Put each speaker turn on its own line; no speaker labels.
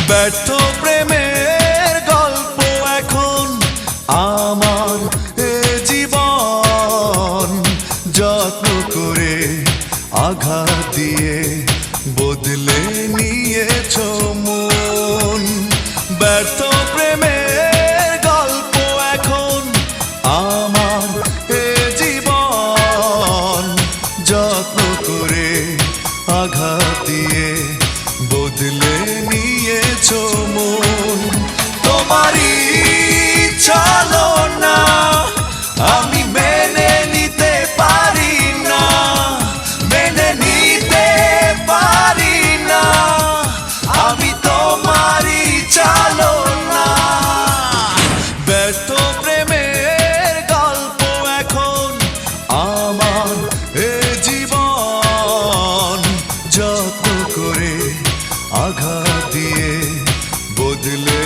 ব্যর্থ প্রেমের গল্প এখন আমার এ জীবন, যত্ন করে আঘাত দিয়ে বদলে নিয়েছো মন। ব্যর্থ প্রেমের গল্প এখন আমার এ জীবন, যত্ন করে আঘাত দিয়ে বদলে নিয়েছো মন। তোমারই চলো না আমি মেনে নিতে পারি না, মেনে নিতে পারি না, আমি তোমারই চলো না। ব্যর্থ প্রেমের গল্প এখন আমার এ জীবন, যত্ন করে আঘাত দিয়ে বদলে